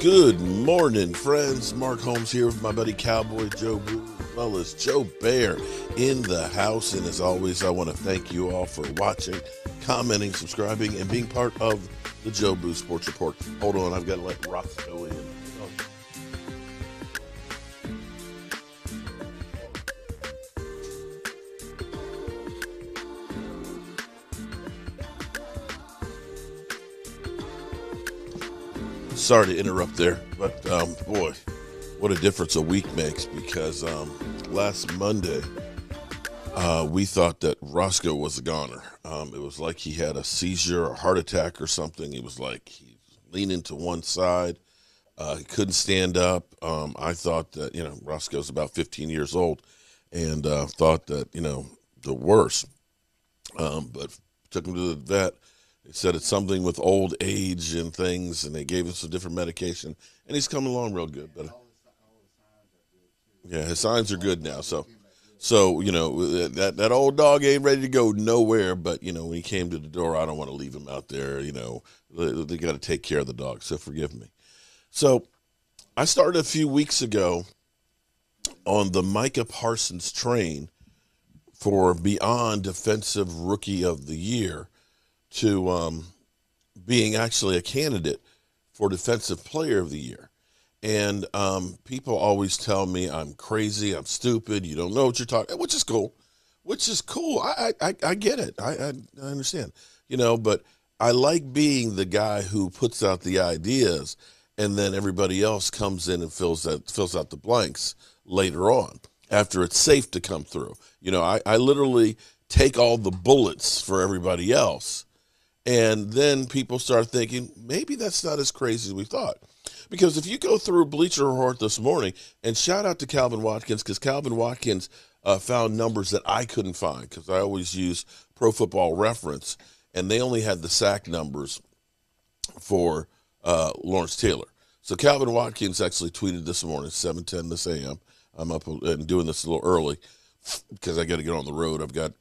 Good morning, friends. Mark Holmes here with my buddy Cowboy Joe Boo, as well as Joe Bear in the house. And as always, I want to thank you all for watching, commenting, subscribing, and being part of the Joe Boo Sports Report. Hold on, I've got to let Roscoe in. Sorry to interrupt there, but boy, what a difference a week makes, because last Monday we thought that Roscoe was a goner. It was like he had a seizure or heart attack or something. It was like he leaned to one side. He couldn't stand up. I thought that, Roscoe's about 15 years old, and thought that, the worst. But took him to the vet. They said it's something with old age and things, and they gave him some different medication, and he's coming along real good. But yeah, his signs are good now. So that old dog ain't ready to go nowhere. But when he came to the door, I don't want to leave him out there. They got to take care of the dog. So forgive me. So I started a few weeks ago on the Micah Parsons train for Beyond Defensive Rookie of the Year, to being actually a candidate for Defensive Player of the Year. And people always tell me I'm crazy, I'm stupid, you don't know what you're talking, which is cool. I get it. I understand, but I like being the guy who puts out the ideas, and then everybody else comes in and fills out the blanks later on after it's safe to come through. I literally take all the bullets for everybody else. And then people start thinking, maybe that's not as crazy as we thought. Because if you go through Bleacher Report this morning, and shout out to Calvin Watkins, because Calvin Watkins found numbers that I couldn't find, because I always use Pro Football Reference, and they only had the sack numbers for Lawrence Taylor. So Calvin Watkins actually tweeted this morning, 7:10 this a.m. I'm up and doing this a little early because I got to get on the road. I've got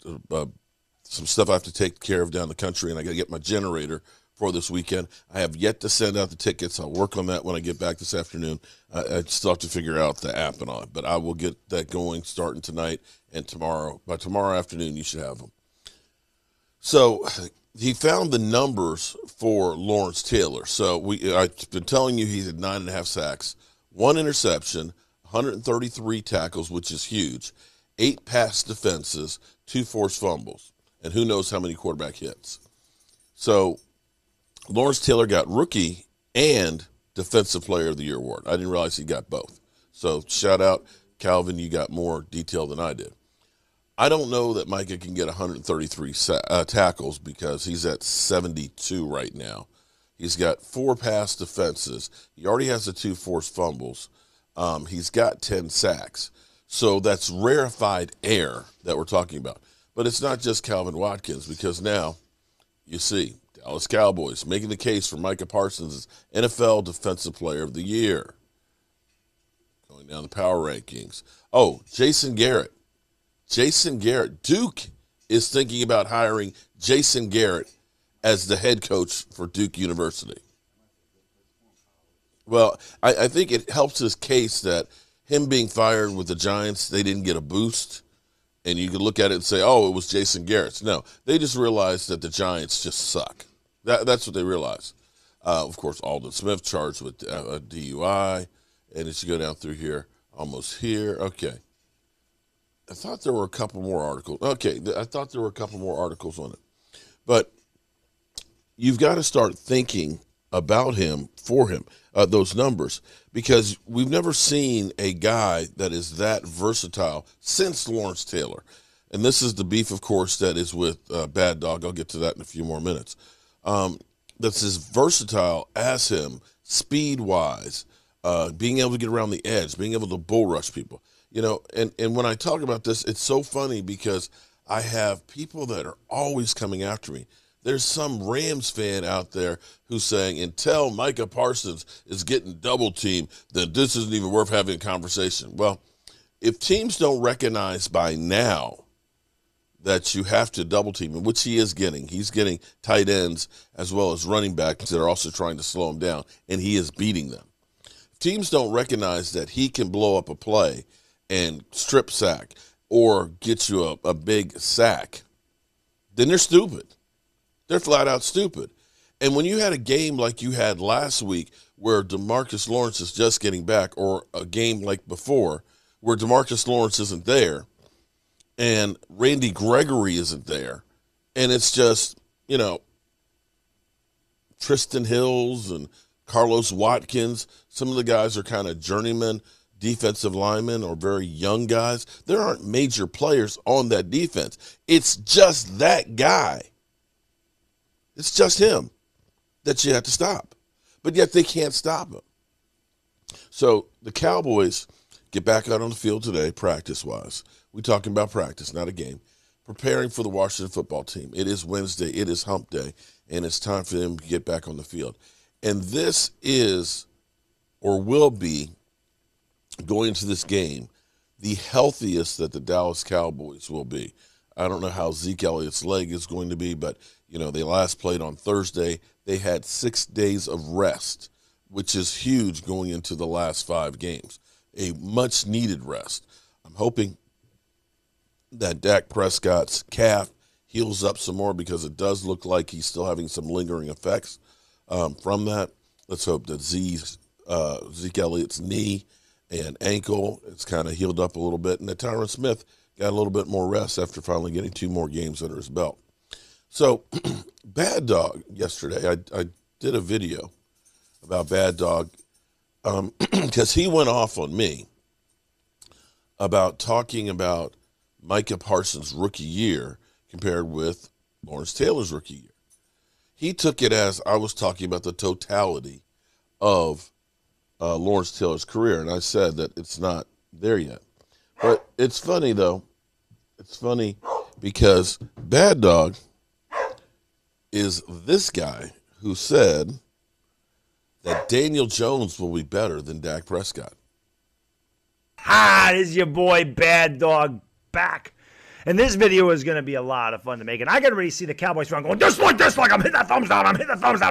some stuff I have to take care of down the country, and I got to get my generator for this weekend. I have yet to send out the tickets. I'll work on that when I get back this afternoon. I still have to figure out the app and all that, but I will get that going starting tonight and tomorrow. By tomorrow afternoon, you should have them. So he found the numbers for Lawrence Taylor. So I've been telling you he's at 9.5 sacks, 1 interception, 133 tackles, which is huge, 8 pass defenses, 2 forced fumbles, and who knows how many quarterback hits. So Lawrence Taylor got Rookie and Defensive Player of the Year award. I didn't realize he got both. So shout out, Calvin, you got more detail than I did. I don't know that Micah can get 133 tackles, because he's at 72 right now. He's got 4 pass defenses. He already has the 2 forced fumbles. He's got 10 sacks. So that's rarefied air that we're talking about. But it's not just Calvin Watkins, because now you see Dallas Cowboys making the case for Micah Parsons as NFL Defensive Player of the Year. Going down the power rankings. Oh, Jason Garrett. Duke is thinking about hiring Jason Garrett as the head coach for Duke University. Well, I think it helps his case that him being fired with the Giants, they didn't get a boost. And you could look at it and say, oh, it was Jason Garrett's. No, they just realized that the Giants just suck. That's what they realized. Of course, Aldon Smith charged with a DUI. And as you go down through here, almost here. Okay. I thought there were a couple more articles. Okay, I thought there were a couple more articles on it. But you've got to start thinking about him, for him, those numbers, because we've never seen a guy that is that versatile since Lawrence Taylor. And this is the beef, of course, that is with Bad Dog. I'll get to that in a few more minutes. That's as versatile as him, speed-wise, being able to get around the edge, being able to bull rush people. And when I talk about this, it's so funny, because I have people that are always coming after me. There's some Rams fan out there who's saying, until Micah Parsons is getting double teamed, then this isn't even worth having a conversation. Well, if teams don't recognize by now that you have to double team him, which he is getting, he's getting tight ends as well as running backs that are also trying to slow him down, and he is beating them. teams don't recognize that he can blow up a play and strip sack or get you a big sack, then they're stupid. They're flat out stupid. And when you had a game like you had last week where DeMarcus Lawrence is just getting back, or a game like before where DeMarcus Lawrence isn't there and Randy Gregory isn't there, and it's just, Tristan Hills and Carlos Watkins, some of the guys are kind of journeyman defensive linemen or very young guys. There aren't major players on that defense. It's just that guy. It's just him that you have to stop. But yet they can't stop him. So the Cowboys get back out on the field today, practice-wise. We're talking about practice, not a game. Preparing for the Washington football team. It is Wednesday. It is hump day. And it's time for them to get back on the field. And this is, or will be, going into this game, the healthiest that the Dallas Cowboys will be. I don't know how Zeke Elliott's leg is going to be, but, they last played on Thursday. They had 6 days of rest, which is huge going into the last 5 games. A much-needed rest. I'm hoping that Dak Prescott's calf heals up some more, because it does look like he's still having some lingering effects from that. Let's hope that Zeke Elliott's knee and ankle, it's kind of healed up a little bit, and that Tyron Smith got a little bit more rest after finally getting 2 more games under his belt. So, Bad Dog yesterday, I did a video about Bad Dog because he went off on me about talking about Micah Parsons' rookie year compared with Lawrence Taylor's rookie year. He took it as I was talking about the totality of Lawrence Taylor's career, and I said that it's not there yet. But it's funny, though. It's funny because Bad Dog is this guy who said that Daniel Jones will be better than Dak Prescott. This is your boy Bad Dog back. And this video is going to be a lot of fun to make. And I can already see the Cowboys fan going, just like, I'm hitting that thumbs down,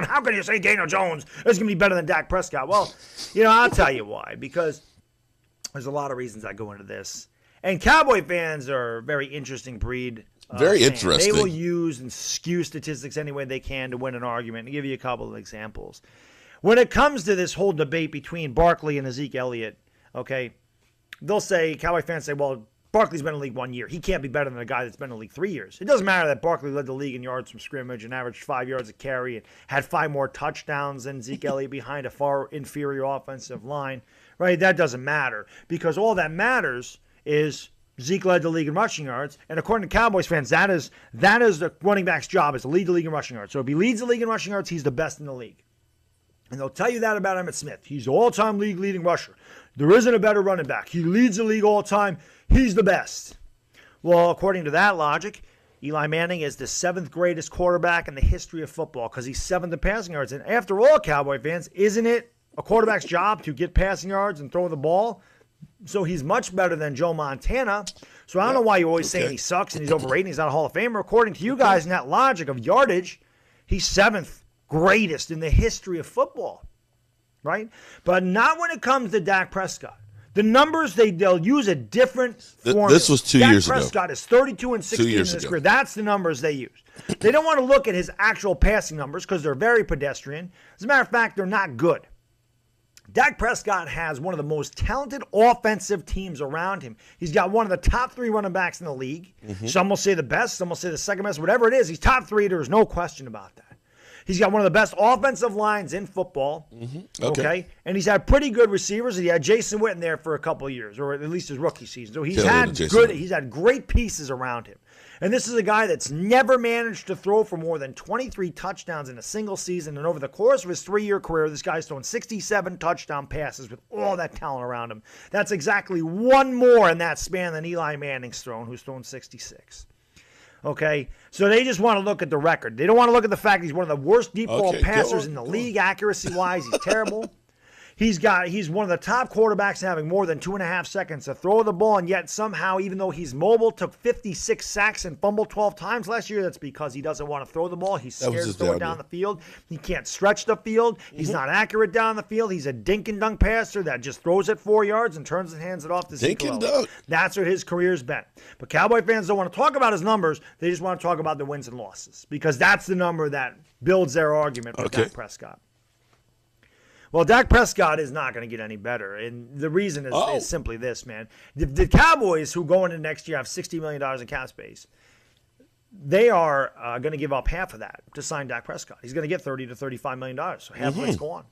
How can you say Daniel Jones is going to be better than Dak Prescott? Well, I'll tell you why. Because there's a lot of reasons that go into this. And Cowboy fans are a very interesting breed. Very interesting. They will use and skew statistics any way they can to win an argument. I'll give you a couple of examples. When it comes to this whole debate between Barkley and Zeke Elliott, okay, they'll say, Cowboy fans say, well, Barkley's been in the league 1 year. He can't be better than a guy that's been in the league 3 years. It doesn't matter that Barkley led the league in yards from scrimmage and averaged 5 yards a carry and had 5 more touchdowns than Zeke Elliott behind a far inferior offensive line, right? That doesn't matter, because all that matters is Zeke led the league in rushing yards, and according to Cowboys fans, that is the running back's job, is to lead the league in rushing yards. So if he leads the league in rushing yards, he's the best in the league. And they'll tell you that about Emmitt Smith. He's the all-time league-leading rusher. There isn't a better running back. He leads the league all time. He's the best. Well, according to that logic, Eli Manning is the 7th greatest quarterback in the history of football because he's 7th in passing yards. And after all, Cowboy fans, isn't it a quarterback's job to get passing yards and throw the ball? So he's much better than Joe Montana. So I don't know why you're always saying he sucks and he's overrated and he's not a Hall of Famer. According to you guys in that logic of yardage, he's 7th greatest in the history of football, right? But not when it comes to Dak Prescott. The numbers, they'll use a different formula. This was 2 years ago. Dak Prescott is 32 and 16 in his career. That's the numbers they use. They don't want to look at his actual passing numbers because they're very pedestrian. As a matter of fact, they're not good. Dak Prescott has one of the most talented offensive teams around him. He's got one of the top 3 running backs in the league. Mm-hmm. Some will say the best, some will say the second best, whatever it is. He's top 3. There's no question about that. He's got one of the best offensive lines in football. Mm-hmm. Okay. And he's had pretty good receivers. He had Jason Witten there for a couple of years, or at least his rookie season. So he's had great pieces around him. And this is a guy that's never managed to throw for more than 23 touchdowns in a single season. And over the course of his 3-year career, this guy's thrown 67 touchdown passes with all that talent around him. That's exactly 1 more in that span than Eli Manning's thrown, who's thrown 66. Okay, so they just want to look at the record. They don't want to look at the fact he's one of the worst deep ball passers in the league, accuracy-wise. He's terrible. He's one of the top quarterbacks in having more than 2.5 seconds to throw the ball, and yet somehow, even though he's mobile, took 56 sacks and fumbled 12 times last year. That's because he doesn't want to throw the ball. He's scared to throw it down the field. He can't stretch the field. He's not accurate down the field. He's a dink and dunk passer that just throws it 4 yards and turns and hands it off to Zeke. Dink and dunk. That's what his career's been. But Cowboy fans don't want to talk about his numbers. They just want to talk about the wins and losses because that's the number that builds their argument for Dak Prescott. Well, Dak Prescott is not going to get any better, and the reason is simply this, man. The Cowboys, who go into next year have $60 million in cap space, they are going to give up half of that to sign Dak Prescott. He's going to get $30 to $35 million, so half of it's gone.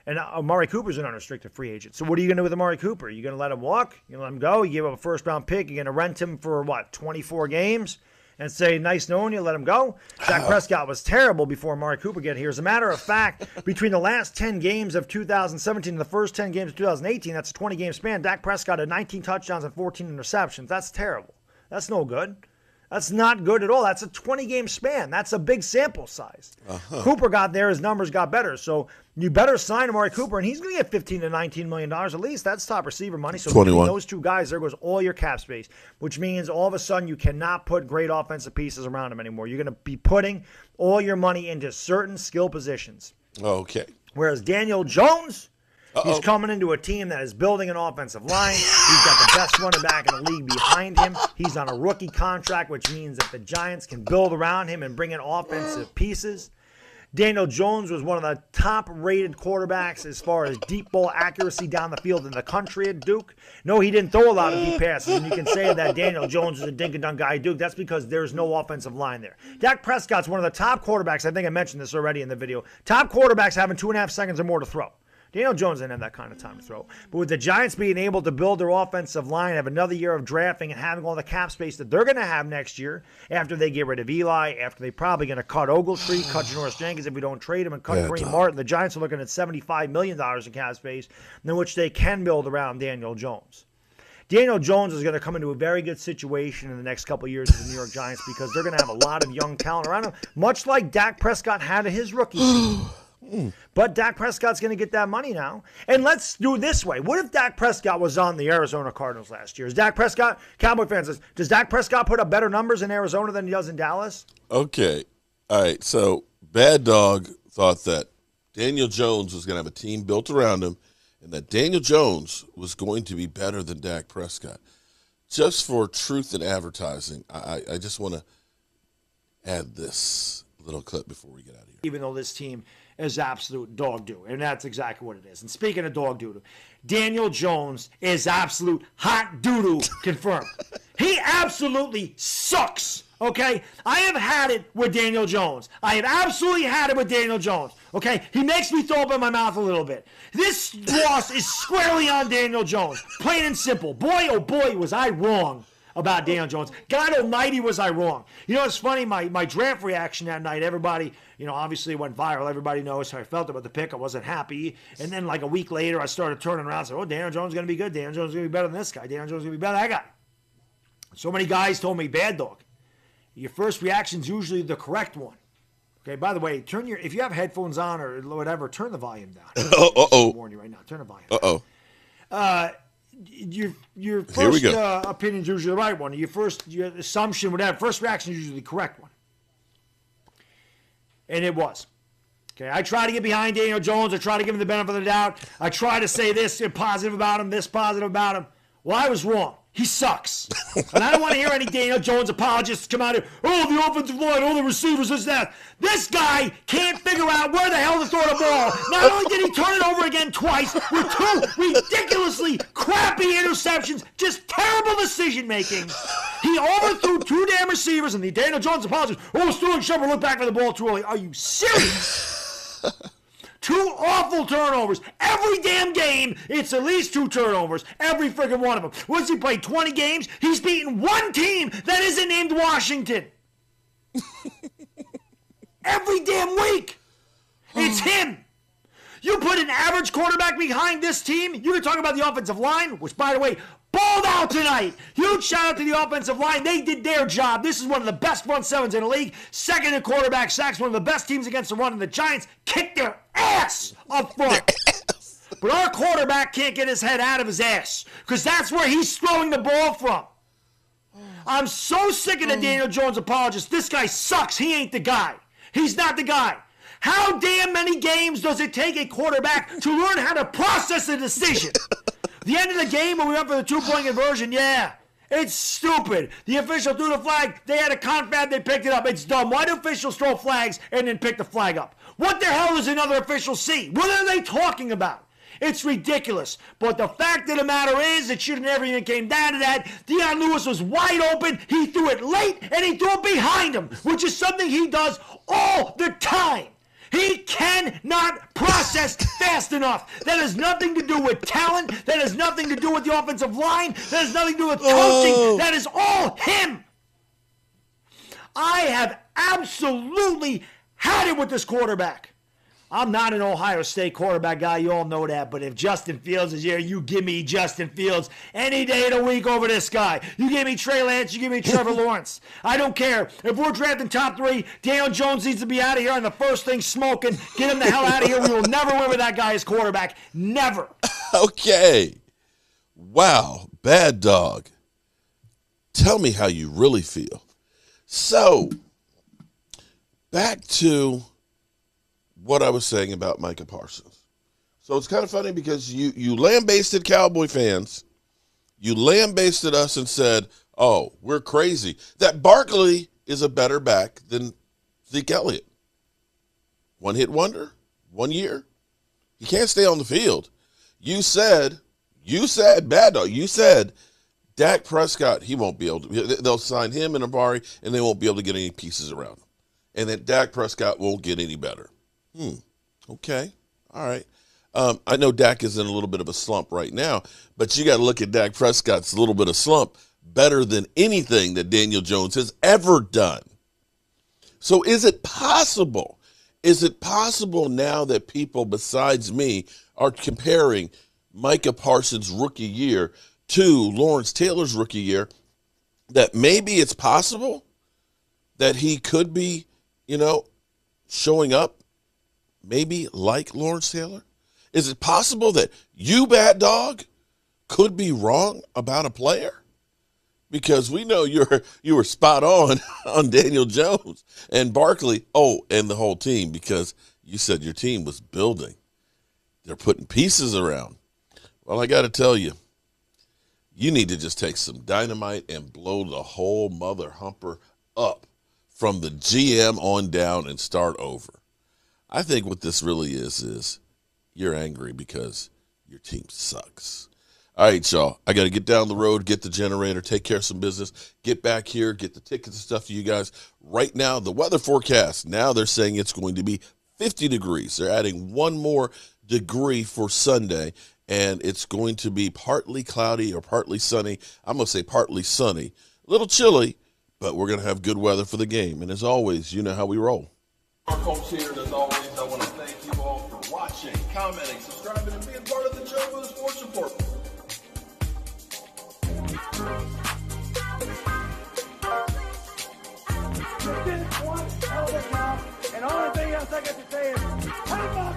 And Amari Cooper's an unrestricted free agent. So what are you going to do with Amari Cooper? You going to let him walk? You let him go? You give him a first-round pick? You're going to rent him for, 24 games? And say, nice knowing you, let him go? Dak Prescott was terrible before Amari Cooper got here. As a matter of fact, between the last 10 games of 2017 and the first 10 games of 2018, that's a 20-game span, Dak Prescott had 19 touchdowns and 14 interceptions. That's terrible. That's no good. That's not good at all. That's a 20-game span. That's a big sample size. Cooper got there. His numbers got better. So you better sign Amari Cooper, and he's going to get $15 to $19 million at least. That's top receiver money. So between those two guys, there goes all your cap space, which means all of a sudden you cannot put great offensive pieces around him anymore. You're going to be putting all your money into certain skill positions. Okay. Whereas Daniel Jones, he's coming into a team that is building an offensive line. He's got the best running back in the league behind him. He's on a rookie contract, which means that the Giants can build around him and bring in offensive pieces. Daniel Jones was one of the top-rated quarterbacks as far as deep ball accuracy down the field in the country at Duke. No, he didn't throw a lot of deep passes, and you can say that Daniel Jones is a dink-and-dunk guy at Duke. That's because there's no offensive line there. Dak Prescott's one of the top quarterbacks. I think I mentioned this already in the video. Top quarterbacks having 2.5 seconds or more to throw. Daniel Jones didn't have that kind of time to throw. But with the Giants being able to build their offensive line, have another year of drafting, and having all the cap space that they're going to have next year, after they get rid of Eli, after they're probably going to cut Ogletree, cut Janoris Jenkins if we don't trade him, and cut Kareem Martin, the Giants are looking at $75 million in cap space, in which they can build around Daniel Jones. Daniel Jones is going to come into a very good situation in the next couple of years with the New York Giants because they're going to have a lot of young talent around him, much like Dak Prescott had in his rookie season. But Dak Prescott's going to get that money now. And let's do it this way. What if Dak Prescott was on the Arizona Cardinals last year? Is Dak Prescott, Cowboy fans, does Dak Prescott put up better numbers in Arizona than he does in Dallas? Okay. All right. So Bad Dog thought that Daniel Jones was going to have a team built around him and that Daniel Jones was going to be better than Dak Prescott. Just for truth in advertising, I just want to add this little clip before we get out of here. Even though this team is absolute dog doo, and that's exactly what it is. And speaking of dog doo, Daniel Jones is absolute hot doo-doo confirmed. He absolutely sucks, okay? I have had it with Daniel Jones. I have absolutely had it with Daniel Jones, okay? He makes me throw up in my mouth a little bit. This loss is squarely on Daniel Jones, plain and simple. Boy, oh boy, was I wrong about Daniel Jones. God almighty, was I wrong. You know, it's funny, my draft reaction that night, everybody, obviously it went viral. Everybody knows how I felt about the pick. I wasn't happy. And then like a week later, I started turning around and said, Daniel Jones is going to be good. Daniel Jones is going to be better than this guy. Daniel Jones is going to be better than that guy. So many guys told me, Bad Dog, your first reaction is usually the correct one. Okay, by the way, if you have headphones on or whatever, turn the volume down. Uh-oh. I'm warning you right now. Turn the volume down. Your first opinion is usually the right one. Your assumption, whatever, first reaction is usually the correct one. And it was. Okay, I try to get behind Daniel Jones. I try to give him the benefit of the doubt. I try to say this positive about him, this positive about him. Well, I was wrong. He sucks. And I don't want to hear any Daniel Jones apologists come out here. The offensive line, the receivers, this, that. This guy can't figure out where the hell to throw the ball. Not only did he turn it over again twice with 2 ridiculously crappy interceptions, just terrible decision-making. He overthrew 2 damn receivers, and the Daniel Jones apologist, Sterling Shepard looked back for the ball too early. Are you serious? 2 awful turnovers. Every damn game, it's at least 2 turnovers. Every freaking one of them. Once he played 20 games, he's beaten 1 team that isn't named Washington. Every damn week. It's him. You put an average quarterback behind this team, you can talk about the offensive line, which, by the way, balled out tonight. Huge shout out to the offensive line. They did their job. This is one of the best front sevens in the league. Second in quarterback sacks, one of the best teams against the run, and the Giants kicked their ass up front. But our quarterback can't get his head out of his ass because that's where he's throwing the ball from. I'm so sick of the Daniel Jones apologists. This guy sucks. He ain't the guy. He's not the guy. How damn many games does it take a quarterback to learn how to process a decision? The end of the game when we went for the 2-point conversion, yeah. It's stupid. The official threw the flag. They had a confab. They picked it up. It's dumb. Why do officials throw flags and then pick the flag up? What the hell does another official see? What are they talking about? It's ridiculous. But the fact of the matter is, it should have never even came down to that. Deion Lewis was wide open. He threw it late, and he threw it behind him, which is something he does all the time. He cannot process fast enough. That has nothing to do with talent. That has nothing to do with the offensive line. That has nothing to do with coaching. That is all him. I have absolutely had it with this quarterback. I'm not an Ohio State quarterback guy. You all know that. But if Justin Fields is here, you give me Justin Fields any day of the week over this guy. You give me Trey Lance, you give me Trevor Lawrence. I don't care. If we're drafting top 3, Daniel Jones needs to be out of here. And the first thing smoking, get him the hell out of here. We will never win with that guy as quarterback. Never. Okay. Wow. Bad dog. Tell me how you really feel. So, back to what I was saying about Micah Parsons. So it's kind of funny because you lambasted Cowboy fans. You lambasted us and said, oh, we're crazy. That Barkley is a better back than Zeke Elliott. One-hit wonder, 1 year. He can't stay on the field. You said, bad dog, you said Dak Prescott, he won't be able to. They'll sign him and Amari, and they won't be able to get any pieces around him. And that Dak Prescott won't get any better. Okay. All right. I know Dak is in a little bit of a slump right now, but you got to look at Dak Prescott's little bit of slump better than anything that Daniel Jones has ever done. So is it possible? Is it possible now that people besides me are comparing Micah Parsons' rookie year to Lawrence Taylor's rookie year, that maybe it's possible that he could be, showing up maybe like Lawrence Taylor? Is it possible that you, bad dog, could be wrong about a player? Because we know you were spot on Daniel Jones and Barkley, and the whole team, because you said your team was building. They're putting pieces around. Well, I got to tell you, you need to just take some dynamite and blow the whole mother humper up from the GM on down and start over. I think what this really is you're angry because your team sucks. All right, y'all. I got to get down the road, get the generator, take care of some business, get back here, get the tickets and stuff to you guys. Right now, the weather forecast, now they're saying it's going to be 50 degrees. They're adding one more degree for Sunday, and it's going to be partly cloudy or partly sunny. I'm going to say partly sunny. A little chilly, but we're going to have good weather for the game. And as always, you know how we roll. Our coach here, and as always, I want to thank you all for watching, commenting, subscribing, and being part of the show for the sports report. You did one hell of a job, and all the thing else I got to say is, how about